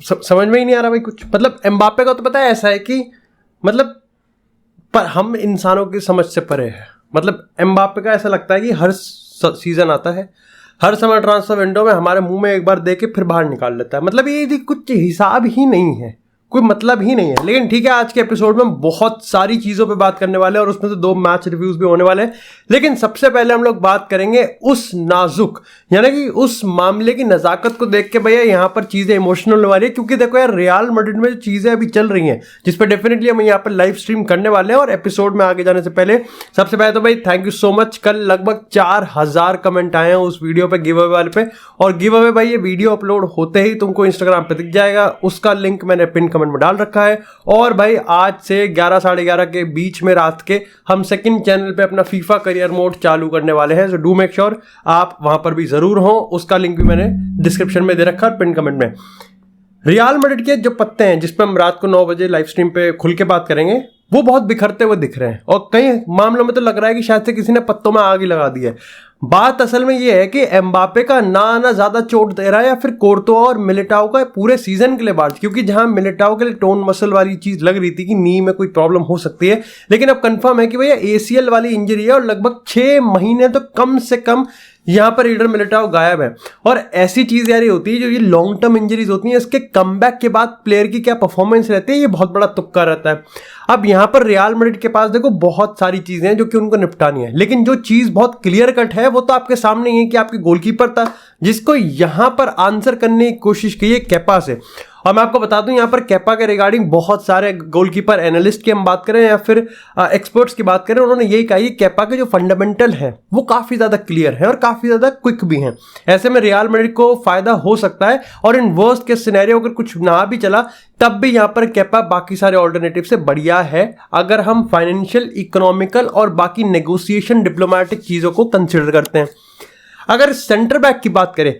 समझ में ही नहीं आ रहा भाई कुछ। मतलब एम्बापे का तो पता है ऐसा है कि मतलब पर हम इंसानों की समझ से परे है। मतलब एम्बापे का ऐसा लगता है कि हर सीजन आता है, हर समय ट्रांसफर विंडो में हमारे मुंह में एक बार दे के फिर बाहर निकाल लेता है। मतलब ये कुछ हिसाब ही नहीं है, कोई मतलब ही नहीं है। लेकिन ठीक है, आज के एपिसोड में बहुत सारी चीज़ों पे बात करने वाले हैं और उसमें से 2 मैच रिव्यूज भी होने वाले हैं। लेकिन सबसे पहले हम लोग बात करेंगे उस नाजुक यानी कि उस मामले की नज़ाकत को देख के भैया यहाँ पर चीज़ें इमोशनल होने वाली है। क्योंकि देखो यार, रियल मैड्रिड में जो चीज़ें अभी चल रही हैं जिस पर डेफिनेटली हम यहाँ पर लाइव स्ट्रीम करने वाले हैं। और एपिसोड में आगे जाने से पहले सबसे पहले तो भाई थैंक यू सो मच। कल लगभग 4000 कमेंट आए हैं उस वीडियो पे, गिव अवे वाले पे। और गिव अवे भाई ये वीडियो अपलोड होते ही तुमको इंस्टाग्राम पे दिख जाएगा, उसका लिंक मैंने पिन कमेंट में डाल रखा है। और भाई आज से 11 साढ़े 11 के बीच में रात के हम सेकंड चैनल पे अपना फीफा करियर मोड चालू करने वाले हैं। सो डू मेक श्योर आप वहां पर भी जरूर हो, उसका लिंक भी मैंने डिस्क्रिप्शन में दे रखा है पिन कमेंट में। रियल मैड्रिड के जो पत्ते हैं जिस पे हम रात को 9 बजे लाइव स्ट्रीम पे खुल के बात करेंगे, वो बहुत बिखरते हुए दिख रहे हैं और कई मामलों में तो लग रहा है कि शायद से किसी ने पत्तों में आग ही लगा दी है। बात असल में ये है कि एम्बापे का ना आना ज्यादा चोट दे रहा है या फिर कोर्तोआ और मिलिटाओ का पूरे सीजन के लिए बात। क्योंकि जहां मिलिटाओ के लिए टोन मसल वाली चीज लग रही थी कि नी में कोई प्रॉब्लम हो सकती है, लेकिन अब कंफर्म है कि भैया एसीएल वाली इंजरी है और लगभग 6 महीने तो कम से कम यहां पर ईडर मिलिटाओ गायब है। और ऐसी चीज यार होती है जो ये लॉन्ग टर्म इंजरीज होती हैं, इसके कमबैक के बाद प्लेयर की क्या परफॉर्मेंस रहती है, ये बहुत बड़ा तुक्का रहता है। अब यहां पर रियल मैड्रिड के पास देखो बहुत सारी चीजें हैं जो कि उनको निपटानी है, लेकिन जो चीज बहुत क्लियर कट है वो तो आपके सामने ही है कि आपके गोलकीपर था जिसको यहां पर आंसर करने की कोशिश की है केपा से। और मैं आपको बता दूं यहाँ पर केपा के रिगार्डिंग बहुत सारे गोलकीपर एनालिस्ट की हम बात करें या फिर एक्सपर्ट्स की बात करें, उन्होंने यही कहा कि केपा के जो फंडामेंटल है वो काफी ज्यादा क्लियर है और काफी ज्यादा क्विक भी हैं। ऐसे में रियल मैड्रिड को फायदा हो सकता है और इन वर्स्ट के सिनेरियो अगर कुछ ना भी चला तब भी यहाँ पर केपा बाकी सारे ऑल्टरनेटिव से बढ़िया है, अगर हम फाइनेंशियल, इकोनॉमिकल और बाकी नेगोशिएशन, डिप्लोमेटिक चीजों को कंसिडर करते हैं। अगर सेंटर बैक की बात करें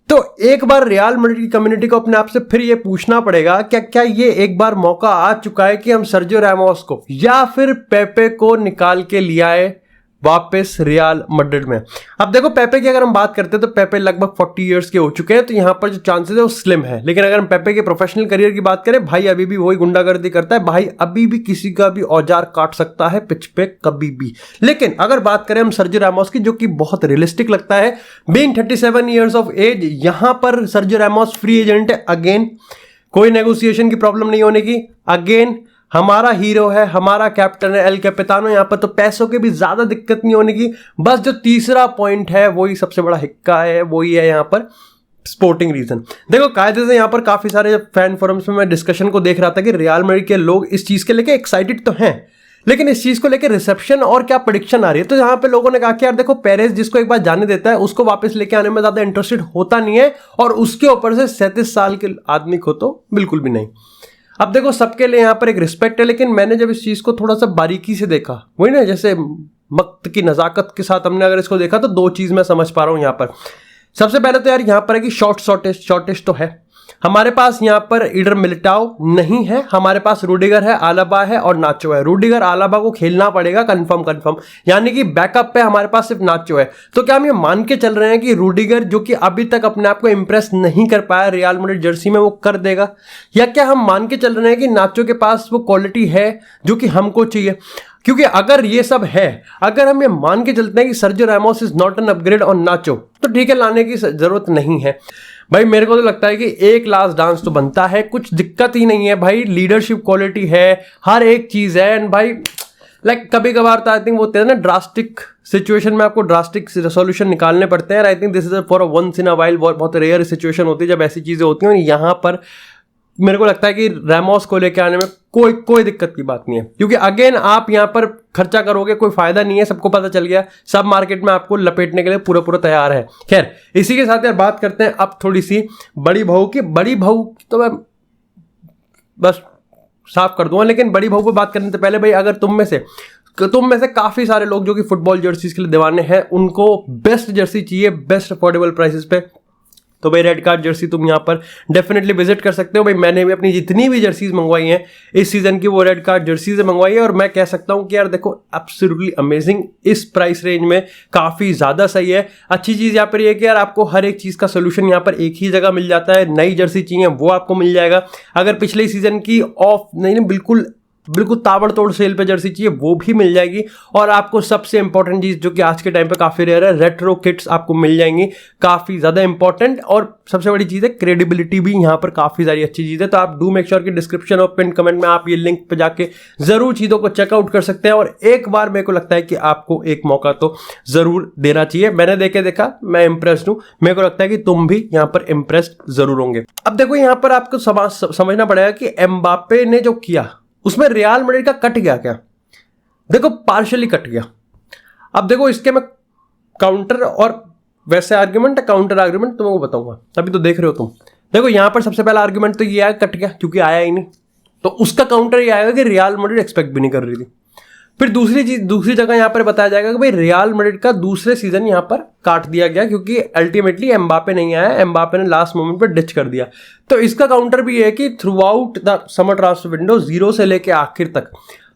तो एक बार रियल मैड्रिड की कम्युनिटी को अपने आप से फिर ये पूछना पड़ेगा क्या ये एक बार मौका आ चुका है कि हम सर्जियो रैमोस को या फिर पेपे को निकाल के ले आए वापस रियल मैड्रिड में। अब देखो पेपे की अगर हम बात करते हैं तो पेपे लगभग 40 इयर्स के हो चुके हैं, तो यहाँ पर जो चांसेस है वो स्लिम है। लेकिन अगर हम पेपे के प्रोफेशनल करियर की बात करें, भाई अभी भी वही गुंडागर्दी करता है, भाई अभी भी किसी का भी औजार काट सकता है पिच पे कभी भी। लेकिन अगर बात करें हम सर्जियो रैमोस की, जो कि बहुत रियलिस्टिक लगता है, बीइंग 37 इयर्स ऑफ एज, यहां पर सर्जियो रैमोस फ्री एजेंट है। अगेन कोई नेगोशिएशन की प्रॉब्लम नहीं होने की, अगेन हमारा हीरो है, हमारा कैप्टन है, एल कैपिटानो, यहाँ पर तो पैसों की भी ज्यादा दिक्कत नहीं होने की। बस जो तीसरा पॉइंट है वही सबसे बड़ा हिक्का है, वही है यहाँ पर स्पोर्टिंग रीजन। देखो कायदे से यहाँ पर काफी सारे फैन फोरम्स में मैं डिस्कशन को देख रहा था कि रियल मैड्रिड के लोग इस चीज के लेके एक्साइटेड तो हैं, लेकिन इस चीज को लेकर रिसेप्शन और क्या प्रेडिक्शन आ रही है। तो यहाँ पे लोगों ने कहा कि यार देखो पेरेज जिसको एक बार जाने देता है उसको वापस लेके आने में ज्यादा इंटरेस्टेड होता नहीं है, और उसके ऊपर से 37 साल के आदमी को तो बिल्कुल भी नहीं। अब देखो सबके लिए यहाँ पर एक रिस्पेक्ट है, लेकिन मैंने जब इस चीज को थोड़ा सा बारीकी से देखा, वही ना जैसे वक्त की नजाकत के साथ हमने अगर इसको देखा, तो 2 चीज मैं समझ पा रहा हूं यहाँ पर। सबसे पहले तो यार यहाँ पर है कि शॉर्टेज तो है हमारे पास। यहाँ पर ईडर मिलिटाओ नहीं है, हमारे पास रूडिगर है, आलाबा है और नाचो है। रूडिगर आलाबा को खेलना पड़ेगा कंफर्म, यानी कि बैकअप पे हमारे पास सिर्फ नाचो है। तो क्या हम ये मान के चल रहे हैं कि रूडिगर जो कि अभी तक अपने आप को इंप्रेस नहीं कर पाया रियल मैड्रिड जर्सी में, वो कर देगा? या क्या हम मान के चल रहे हैं कि नाचो के पास वो क्वालिटी है जो कि हमको चाहिए? क्योंकि अगर ये सब है, अगर हम ये मान के चलते हैं कि Sergio Ramos is not an upgrade on Nacho, तो ठीक है, लाने की जरूरत नहीं है। भाई मेरे को तो लगता है कि एक लास्ट डांस तो बनता है, कुछ दिक्कत ही नहीं है भाई, लीडरशिप क्वालिटी है, हर एक चीज है। एंड भाई लाइक कभी कभार तो आई थिंक वो होते हैं ना ड्रास्टिक सिचुएशन में आपको ड्रास्टिक सोल्यूशन निकालने पड़ते हैं। I think this is for once in a while, बहुत रेयर सिचुएशन होती है जब ऐसी चीजें होती हैं। यहाँ पर मेरे को लगता है कि रैमोस को लेकर आने में कोई दिक्कत की बात नहीं है, क्योंकि अगेन आप यहाँ पर खर्चा करोगे, कोई फायदा नहीं है, सबको पता चल गया, सब मार्केट में आपको लपेटने के लिए पूरा तैयार है। खैर इसी के साथ यार बात करते हैं अब थोड़ी सी बड़ी बहू की। बड़ी बहू तो मैं बस साफ कर दूंगा, लेकिन बड़ी बहू पर बात करने से पहले भाई अगर तुम में से काफी सारे लोग जो कि फुटबॉल जर्सीज के लिए दीवाने हैं, उनको बेस्ट जर्सी चाहिए बेस्ट अफोर्डेबल प्राइसेस पे, तो भाई रेड कार्ड जर्सी तुम यहाँ पर डेफिनेटली विजिट कर सकते हो। भाई मैंने भी अपनी जितनी भी जर्सीज मंगवाई हैं इस सीजन की वो रेड कार्ड जर्सी से मंगवाई है, और मैं कह सकता हूँ कि यार देखो एब्सोल्युटली अमेजिंग, इस प्राइस रेंज में काफ़ी ज़्यादा सही है। अच्छी चीज़ यहाँ पर ये कि यार आपको हर एक चीज़ का सोल्यूशन यहाँ पर एक ही जगह मिल जाता है। नई जर्सी चाहिए वो आपको मिल जाएगा, अगर पिछले सीजन की ऑफ नहीं बिल्कुल ताबड़तोड़ सेल पे जर्सी चाहिए वो भी मिल जाएगी, और आपको सबसे इंपॉर्टेंट चीज जो कि आज के टाइम पे काफी रेयर है, रेट्रो किट्स आपको मिल जाएंगी, काफी ज्यादा इंपॉर्टेंट। और सबसे बड़ी चीज है क्रेडिबिलिटी भी यहाँ पर काफी सारी अच्छी चीज है। तो आप डू मेक श्योर कि डिस्क्रिप्शन और पिन कमेंट में आप ये लिंक पे जाके जरूर चीजों को चेकआउट कर सकते हैं, और एक बार मेरे को लगता है कि आपको एक मौका तो जरूर देना चाहिए। मैंने देखा, मैं इंप्रेस्ड हूं, मेरे को लगता है कि तुम भी यहाँ पर इंप्रेस्ड जरूर होंगे। अब देखो यहाँ पर आपको समझना पड़ेगा कि एम्बापे ने जो किया उसमें रियल मैड्रिड का कट गया क्या? देखो पार्शियली कट गया। अब देखो इसके मैं काउंटर और वैसे आर्ग्यूमेंट काउंटर आर्ग्यूमेंट तुमको बताऊंगा, तभी तो देख रहे हो तुम। देखो यहां पर सबसे पहला आर्ग्यूमेंट तो ये आया कट गया क्योंकि आया ही नहीं, तो उसका काउंटर ये आएगा कि रियल मैड्रिड एक्सपेक्ट भी नहीं कर रही थी। फिर दूसरी जगह यहां पर बताया जाएगा कि भाई रियल मैड्रिड का दूसरे सीजन यहां पर काट दिया गया क्योंकि अल्टीमेटली एम्बापे नहीं आया, एम्बापे ने लास्ट मोमेंट पर डिच कर दिया। तो इसका काउंटर भी है कि through out the summer transfer window 0 से लेके आखिर तक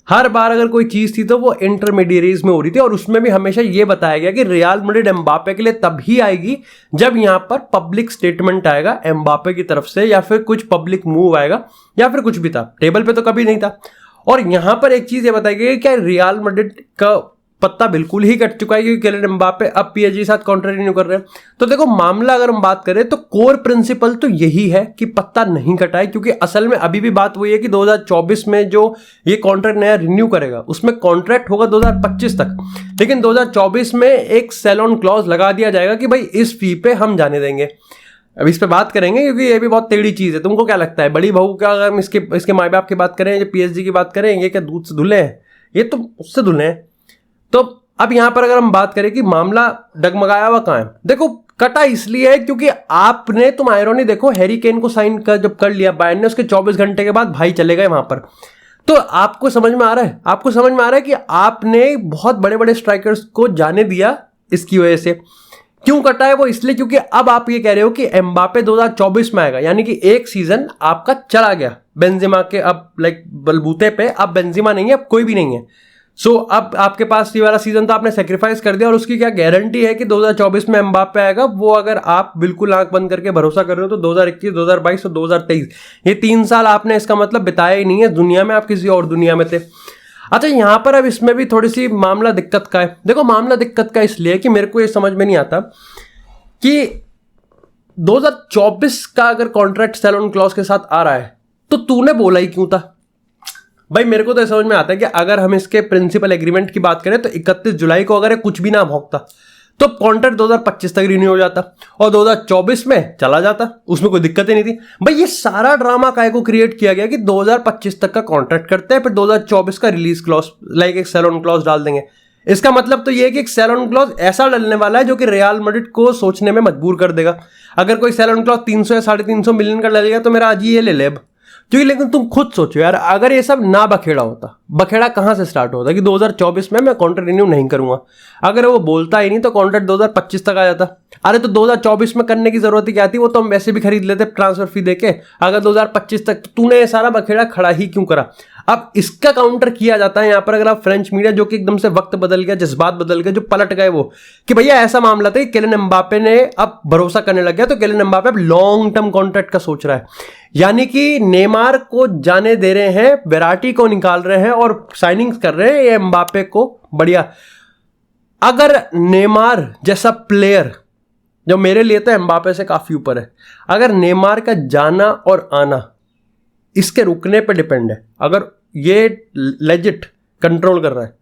हर बार अगर कोई चीज थी तो वो इंटरमीडिएरीज में हो रही थी, और उसमें भी हमेशा ये बताया गया कि रियल मैड्रिड एम्बापे के लिए तभी आएगी जब यहां पर पब्लिक स्टेटमेंट आएगा एम्बापे की तरफ से, या फिर कुछ पब्लिक मूव आएगा, या फिर कुछ भी था। टेबल पे तो कभी नहीं था। और यहां पर एक चीज ये बताई गई कि रियल मैड्रिड का पत्ता बिल्कुल ही कट चुका है क्योंकि किलियन एम्बापे अब पीएसजी के साथ कॉन्ट्रैक्ट रिन्यू कर रहे हैं। तो देखो मामला अगर हम बात करें तो कोर प्रिंसिपल तो यही है कि पत्ता नहीं कटा है, क्योंकि असल में अभी भी बात वही है कि 2024 में जो ये कॉन्ट्रैक्ट नया रिन्यू करेगा उसमें कॉन्ट्रैक्ट होगा 2025 तक, लेकिन 2024 में एक सेल ऑन क्लॉज लगा दिया जाएगा कि भाई इस फी पे हम जाने देंगे। अब इस पे बात करेंगे क्योंकि ये भी बहुत टेढ़ी चीज है। तुमको क्या लगता है बड़ी बहू का, अगर हम इसके माँ बाप की बात करें, पीएसजी की बात करें, ये क्या दूध से धुले हैं? ये तो उससे धुले हैं। तो अब यहां पर अगर हम बात करें कि मामला डगमगाया हुआ कहां है, देखो कटा इसलिए है क्योंकि आपने, तुम आयरनी देखो, हैरी केन को साइन जब कर लिया बायर्न ने, उसके 24 घंटे के बाद भाई चले गए वहां पर। तो आपको समझ में आ रहा है, कि आपने बहुत बड़े बड़े स्ट्राइकर्स को जाने दिया इसकी वजह से। क्यों कटा है वो? इसलिए क्योंकि अब आप ये कह रहे हो कि एम्बापे 2024 में आएगा, यानी कि एक सीजन आपका चला गया बेंजेमा के अब बलबूते पे। अब बेंजेमा नहीं है, अब कोई भी नहीं है। सो अब आपके पास ये वाला सीजन तो आपने सेक्रीफाइस कर दिया, और उसकी क्या गारंटी है कि 2024 में एम्बापे आएगा? वो अगर आप बिल्कुल आंख बंद करके भरोसा कर रहे हो तो 2021, 2022 और 2023 ये 3 साल आपने इसका मतलब बिताया ही नहीं है दुनिया में, आप किसी और दुनिया में थे। अच्छा यहां पर अब इसमें भी थोड़ी सी मामला दिक्कत का है। देखो मामला दिक्कत का इसलिए कि मेरे को ये समझ में नहीं आता कि 2024 का अगर कॉन्ट्रैक्ट सेल ऑन क्लॉज के साथ आ रहा है तो तूने बोला ही क्यों था? भाई मेरे को तो समझ में आता है कि अगर हम इसके प्रिंसिपल एग्रीमेंट की बात करें तो 31 जुलाई को अगर कुछ भी ना भोगता तो कॉन्ट्रैक्ट 2025 तक रिन्यू हो जाता और 2024 में चला जाता, उसमें कोई दिक्कत ही नहीं थी। भाई ये सारा ड्रामा काय को क्रिएट किया गया कि 2025 तक का कॉन्ट्रैक्ट करते हैं, फिर 2024 का रिलीज क्लॉज एक सेल ऑन क्लॉज डाल देंगे। इसका मतलब तो ये कि एक सेल ऑन क्लॉज ऐसा डलने वाला है जो कि रियल मैड्रिड को सोचने में मजबूर कर देगा। अगर कोई सेल ऑन क्लॉज 300 या 350 मिलियन का डलेगा तो मेरा आज ये ले ले। क्योंकि लेकिन तुम खुद सोचो यार, अगर ये सब ना बखेड़ा होता, बखेड़ा कहां से स्टार्ट होता कि 2024 में मैं कॉन्ट्रैक्ट रिन्यू नहीं करूंगा। अगर वो बोलता ही नहीं तो कॉन्ट्रैक्ट 2025 तक आ जाता। अरे तो 2024 में करने की जरूरत ही क्या थी? वो तो हम वैसे भी खरीद लेते ट्रांसफर फी देके। अगर 2025 तक तूने ये सारा बखेड़ा खड़ा ही क्यों करा? अब इसका काउंटर किया जाता है यहां पर, अगर आप फ्रेंच मीडिया जो कि एकदम से वक्त बदल गया, जज्बात बदल गए, जो पलट गए वो कि भैया ऐसा मामला था कि किलियन एम्बापे ने अब भरोसा करने लग गया, तो किलियन एम्बापे अब लॉन्ग टर्म कॉन्ट्रैक्ट का सोच रहा है। यानी कि नेमार को जाने दे रहे हैं, वेराटी को निकाल रहे हैं और साइनिंग्स कर रहे हैं ये एम्बापे को। बढ़िया। अगर नेमार जैसा प्लेयर, जो मेरे लिए तो एम्बापे से काफी ऊपर है, अगर नेमार का जाना और आना इसके रुकने पे डिपेंड है, अगर ये लेजिट कंट्रोल कर रहा है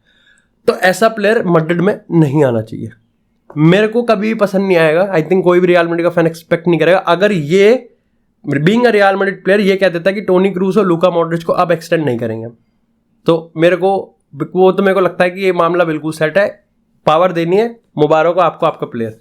तो ऐसा प्लेयर मैड्रिड में नहीं आना चाहिए। मेरे को कभी भी पसंद नहीं आएगा। आई थिंक कोई भी रियल मैड्रिड का फैन एक्सपेक्ट नहीं करेगा अगर ये being a real Madrid player ये कह देता है कि टोनी क्रूस और लूका मॉड्रिच को अब एक्सटेंड नहीं करेंगे। तो मेरे को लगता है कि ये मामला बिल्कुल सेट है। पावर देनी है, मुबारक हो आपको आपका प्लेयर।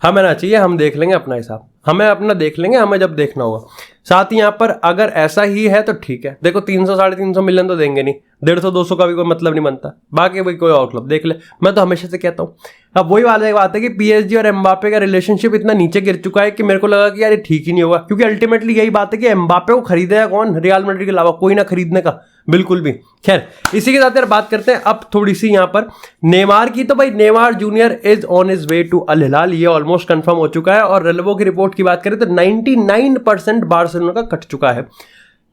हमें ना चाहिए, हम देख लेंगे अपना हिसाब, हमें अपना देख लेंगे, हमें जब देखना होगा। साथ ही यहाँ पर अगर ऐसा ही है तो ठीक है। देखो 300 350 मिलियन तो देंगे नहीं, 150-200 का भी कोई मतलब नहीं बनता। बाकी भाई कोई और क्लब देख ले, मैं तो हमेशा से कहता हूँ। अब वही वाली बात है कि पीएसजी और एम्बापे का रिलेशनशिप इतना नीचे गिर चुका है कि मेरे को लगा कि यार ये ठीक ही नहीं होगा, क्योंकि अल्टीमेटली यही बात है कि एम्बापे को खरीदेगा कौन, रियल मैड्रिड के अलावा कोई ना खरीदने का बिल्कुल भी। खैर इसी के साथ यार बात करते हैं अब थोड़ी सी यहाँ पर नेमार की। तो भाई Neymar junior is on his way to Al Hilal, ये ऑलमोस्ट कंफर्म हो चुका है। और रेलेवो की रिपोर्ट की बात करें तो 99% बार्सिलोना का कट चुका है।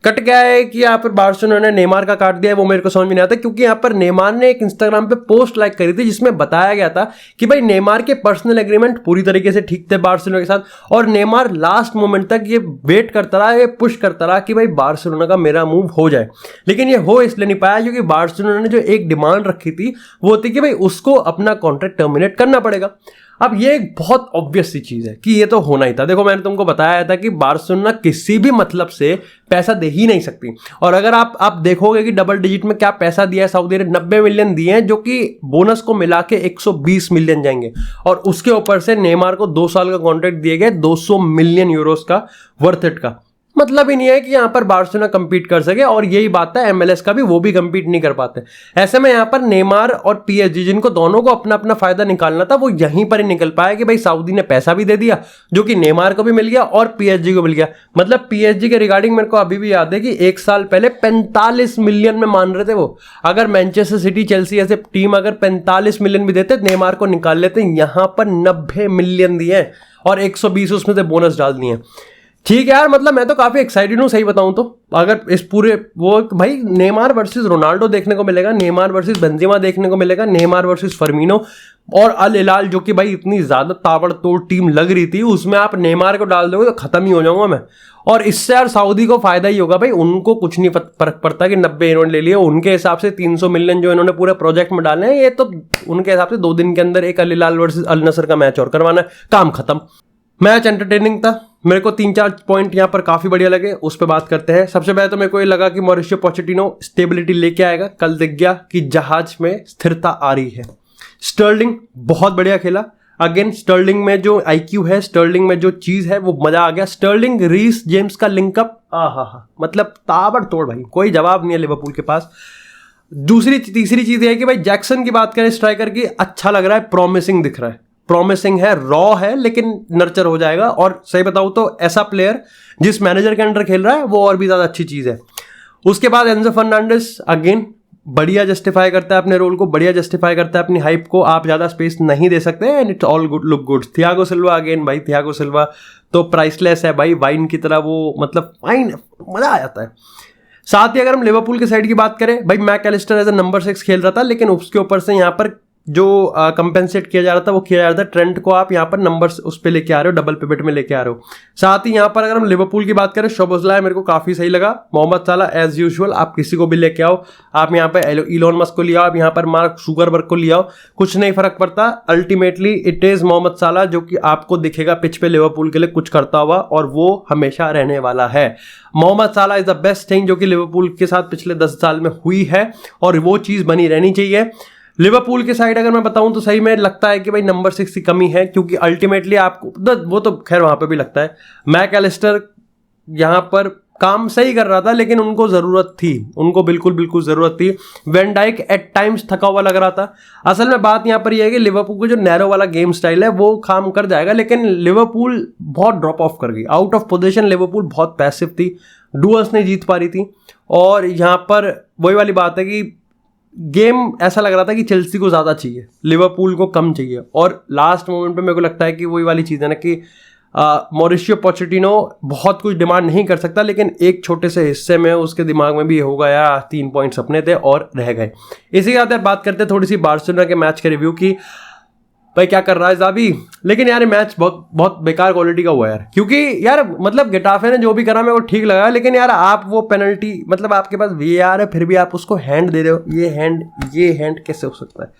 कट गया है कि यहाँ पर बार्सिलोना ने नेमार का काट दिया है, वो मेरे को समझ में नहीं आता, क्योंकि यहाँ पर नेमार ने एक इंस्टाग्राम पे पोस्ट लाइक करी थी जिसमें बताया गया था कि भाई नेमार के पर्सनल एग्रीमेंट पूरी तरीके से ठीक थे बार्सिलोना के साथ, और नेमार लास्ट मोमेंट तक ये वेट करता रहा, ये पुश करता रहा कि भाई बार्सिलोना का मेरा मूव हो जाए। लेकिन ये हो इसलिए नहीं पाया क्योंकि बार्सिलोना ने जो एक डिमांड रखी थी वो थी कि भाई उसको अपना कॉन्ट्रैक्ट टर्मिनेट करना पड़ेगा। अब ये एक बहुत ऑब्वियस सी चीज है कि ये तो होना ही था। देखो मैंने तुमको बताया था कि बार्सिलोना किसी भी मतलब से पैसा दे ही नहीं सकती, और अगर आप देखोगे कि डबल डिजिट में क्या पैसा दिया है सऊदी अरब, 90 मिलियन दिए हैं, जो कि बोनस को मिला के 120 मिलियन जाएंगे, और उसके ऊपर से नेमार को 2 साल का कॉन्ट्रैक्ट दिए गए 200 मिलियन यूरोस का वर्थ इट का। मतलब ही नहीं है कि यहां पर बार्सिलोना कंपीट कर सके, और यही बात है एमएलएस का भी, वो भी कंपीट नहीं कर पाते। ऐसे में यहां पर नेमार और पीएसजी जिनको दोनों को अपना अपना फायदा निकालना था, वो यहीं पर ही निकल पाया कि भाई सऊदी ने पैसा भी दे दिया जो कि नेमार को भी मिल गया और पीएसजी को मिल गया। मतलब पीएसजी के रिगार्डिंग मेरे को अभी भी याद है कि 1 साल पहले 45 मिलियन में मान रहे थे वो। अगर मैनचेस्टर सिटी, चेल्सी ऐसे टीम अगर 45 मिलियन भी देते नेमार को निकाल लेते, यहां पर 90 मिलियन दिए और 120 उसमें से बोनस डाल दिए। ठीक है यार, मतलब मैं तो काफी एक्साइटेड हूँ सही बताऊं तो। अगर इस पूरे वो भाई नेमार वर्सेस रोनाल्डो देखने को मिलेगा, नेमार वर्सेस बेंजेमा देखने को मिलेगा, नेमार वर्सेस फर्मिनो, और अल हिलाल जो कि भाई इतनी ज्यादा ताबड़तोड़ टीम लग रही थी, उसमें आप नेमार को डाल दोगे तो खत्म ही हो जाऊंगा मैं। और इससे यार सऊदी को फायदा ही होगा भाई, उनको कुछ नहीं फर्क पड़ता कि 90 इन्होंने ले लिए, उनके हिसाब से 300 मिलियन जो इन्होंने पूरे प्रोजेक्ट में डाले हैं, ये तो उनके हिसाब से 2 दिन के अंदर एक अल हिलाल वर्सेस अल नसर का मैच और करवाना है, काम खत्म। मैच एंटरटेनिंग था, मेरे को 3-4 पॉइंट यहाँ पर काफी बढ़िया लगे, उस पर बात करते हैं। सबसे पहले तो मेरे को ये लगा कि मॉरिशियो पोचेटिनो स्टेबिलिटी लेके आएगा। कल दिख गया कि जहाज में स्थिरता आ रही है। स्टर्लिंग बहुत बढ़िया खेला। अगेन स्टर्लिंग में जो आईक्यू है, स्टर्लिंग में जो चीज है वो मजा आ गया। स्टर्लिंग रीस जेम्स का लिंकअप, मतलब ताबड़तोड़ भाई, कोई जवाब नहीं है लिवरपूल के पास। तीसरी चीज है कि भाई जैक्सन की बात करें स्ट्राइकर की, अच्छा लग रहा है, प्रॉमिसिंग दिख रहा है, प्रॉमिसिंग है, रॉ है, लेकिन नर्चर हो जाएगा। और सही बताऊं तो ऐसा प्लेयर जिस मैनेजर के अंडर खेल रहा है वो और भी ज्यादा अच्छी चीज है। उसके बाद एंजो फर्नांडिस अगेन बढ़िया जस्टिफाई करता है अपने रोल को, बढ़िया जस्टिफाई करता है अपनी हाइप को, आप ज्यादा स्पेस नहीं दे सकते and it's all good, look good. Thiago Silva again भाई, थियागो सिल्वा तो प्राइसलेस है भाई, वाइन की तरह, वो मतलब वाइन, मजा आ जाता है। साथ ही अगर हम लिवरपूल के साइड की बात करें, भाई मैकएलिस्टर एज ए नंबर 6 खेल रहा था, लेकिन उसके ऊपर से यहाँ पर जो कंपेंसेट किया जा रहा था वो किया जा रहा था ट्रेंट को, आप यहाँ पर नंबर्स उस पे लेके आ रहे हो, डबल पिवट में लेके आ रहे हो। साथ ही यहाँ पर अगर हम लिवरपूल की बात करें, शोबोस्लाय मेरे को काफी सही लगा। मोहम्मद साला एज यूजुअल, आप किसी को भी लेके आओ, आप यहाँ पे इलोन मस्क को ले आओ, आप यहाँ पर मार्क जुकरबर्ग को ले आओ, कुछ नहीं फर्क पड़ता। अल्टीमेटली इट इज मोहम्मद साला जो कि आपको दिखेगा पिच पे लिवरपूल के लिए कुछ करता हुआ, और वो हमेशा रहने वाला है। मोहम्मद साला इज द बेस्ट थिंग जो कि लिवरपूल के साथ पिछले 10 साल में हुई है, और वो चीज बनी रहनी चाहिए। लिवरपूल के साइड अगर मैं बताऊं तो सही में लगता है कि भाई नंबर 6 की कमी है, क्योंकि अल्टीमेटली आपको वो तो खैर वहां पे भी लगता है। मैकएलिस्टर यहां पर काम सही कर रहा था, लेकिन उनको जरूरत थी, उनको बिल्कुल जरूरत थी। वैन डाइक एट टाइम्स थका हुआ लग रहा था। असल में बात यहां पर यह है कि लिवरपूल को जो नैरो वाला गेम स्टाइल है वो काम कर जाएगा, लेकिन लिवरपूल बहुत ड्रॉप ऑफ कर गई, आउट ऑफ पोजीशन लिवरपूल बहुत पैसिव थी, डुअल्स नहीं जीत पा रही थी। और यहां पर वही वाली बात है कि गेम ऐसा लग रहा था कि चेल्सी को ज़्यादा चाहिए, लिवरपूल को कम चाहिए। और लास्ट मोमेंट पे मेरे को लगता है कि वही वाली चीज़ है ना कि मॉरिशियो पोचेटिनो बहुत कुछ डिमांड नहीं कर सकता, लेकिन एक छोटे से हिस्से में उसके दिमाग में भी ये होगा यार 3 पॉइंट्स अपने थे और रह गए। इसी के साथ यार बात करते हैं थोड़ी सी बार्सिलोना के मैच के रिव्यू की। भाई क्या कर रहा है जाबी, लेकिन यार मैच बहुत बेकार क्वालिटी का हुआ यार, क्योंकि यार मतलब गेटाफे ने जो भी करा मेरे को ठीक लगा, लेकिन यार आप वो पेनल्टी, मतलब आपके पास वीआर है फिर भी आप उसको हैंड दे रहे हो, ये हैंड कैसे हो सकता है,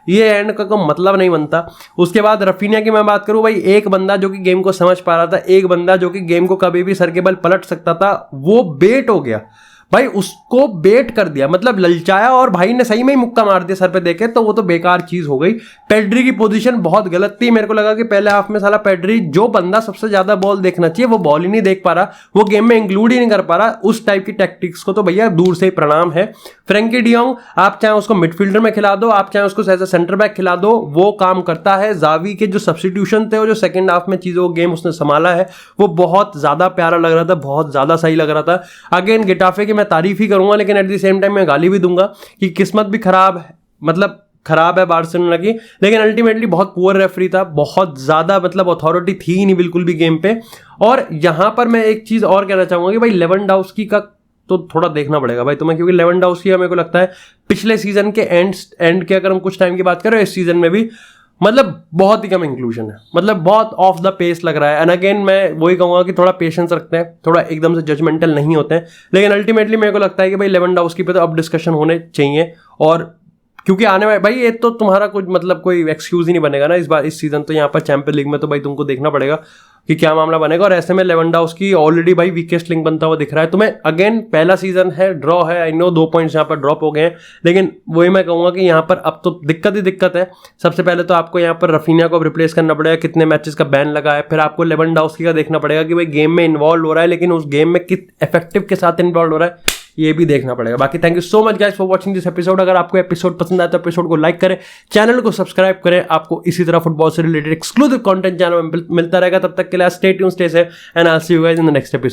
ये हैंड का कोई मतलब नहीं बनता। उसके बाद रफीनिया की मैं बात करूं, भाई एक बंदा जो कि गेम को समझ पा रहा था, एक बंदा जो कि गेम को कभी भी सर के बल पलट सकता था, वो बेट हो गया। भाई उसको बेट कर दिया, मतलब ललचाया और भाई ने सही में ही मुक्का मार दिया सर पे देके, तो वो तो बेकार चीज हो गई। पेड्री की पोजीशन बहुत गलत थी, मेरे को लगा कि पहले हाफ में साला पेड्री, जो बंदा सबसे ज्यादा बॉल देखना चाहिए वो बॉल ही नहीं देख पा रहा, वो गेम में इंक्लूड ही नहीं कर पा रहा। उस टाइप की टैक्टिक्स को तो भैया दूर से ही प्रणाम है। फ्रैंकी डियोंग, आप चाहे उसको मिडफील्डर में खिला दो, आप चाहे उसको एज अ सेंटर बैक खिला दो, वो काम करता है। जावी के जो सब्स्टिट्यूशन थे, वो जो सेकंड हाफ में चीजों गेम उसने संभाला है, वो बहुत ज्यादा प्यारा लग रहा था, बहुत ज्यादा सही लग रहा था। अगेन गिटाफे की मैं तारीफ ही करूंगा, लेकिन एट द सेम टाइम मैं गाली भी दूंगा कि किस्मत भी खराब है, मतलब खराब है बार्सिलोना की, लेकिन अल्टीमेटली बहुत पुअर रेफरी था, बहुत ज्यादा मतलब अथॉरिटी थी ही नहीं बिल्कुल भी गेम पे। और यहां पर मैं एक चीज और कहना चाहूंगा कि भाई लेवेंडोव्स्की का तो थोड़ा देखना पड़ेगा भाई तुम्हें, क्योंकि लेवेंडोव्स्की का मेरे को लगता है पिछले सीजन के एंड के अगर हम कुछ टाइम की बात करें, इस सीजन में भी मतलब बहुत ही कम इंक्लूजन है, मतलब बहुत ऑफ द पेस लग रहा है। एंड अगेन मैं वही कहूंगा कि थोड़ा पेशेंस रखते हैं, थोड़ा एकदम से जजमेंटल नहीं होते हैं, लेकिन अल्टीमेटली मेरे को लगता है कि भाई लेवेंडोव्स्की पे तो अब डिस्कशन होने चाहिए। और क्योंकि आने वाले भाई, ये तो तुम्हारा कुछ मतलब कोई एक्सक्यूज ही नहीं बनेगा ना इस बार, इस सीजन तो यहाँ पर चैंपियन लीग में तो भाई तुमको देखना पड़ेगा कि क्या मामला बनेगा। और ऐसे में लेवेंडोव्स्की ऑलरेडी भाई वीकेस्ट लिंक बनता हुआ दिख रहा है तुम्हें। अगेन पहला सीजन है, ड्रॉ है, आई नो 2 पॉइंट्स यहाँ पर ड्रॉप हो गए हैं, लेकिन वही मैं कहूंगा कि यहाँ पर अब तो दिक्कत ही दिक्कत है। सबसे पहले तो आपको यहाँ पर रफीनिया को रिप्लेस करना पड़ेगा, कितने मैचेस का बैन लगा है। फिर आपको लेवेंडोव्स्की का देखना पड़ेगा कि भाई गेम में इन्वॉल्व हो रहा है, लेकिन उस गेम में किस इफेक्टिव के साथ इन्वॉल्व हो रहा है, ये भी देखना पड़ेगा। बाकी thank you so much guys for watching this episode. अगर आपको एपिसोड पसंद आया तो एपिसोड को लाइक करें, चैनल को सब्सक्राइब करें, आपको इसी तरह फुटबॉल से रिलेटेड एक्सक्लूसिव कंटेंट चैनल में मिलता रहेगा। तब तक के लिए stay tuned, stay safe, and I will see you guys in the next episode.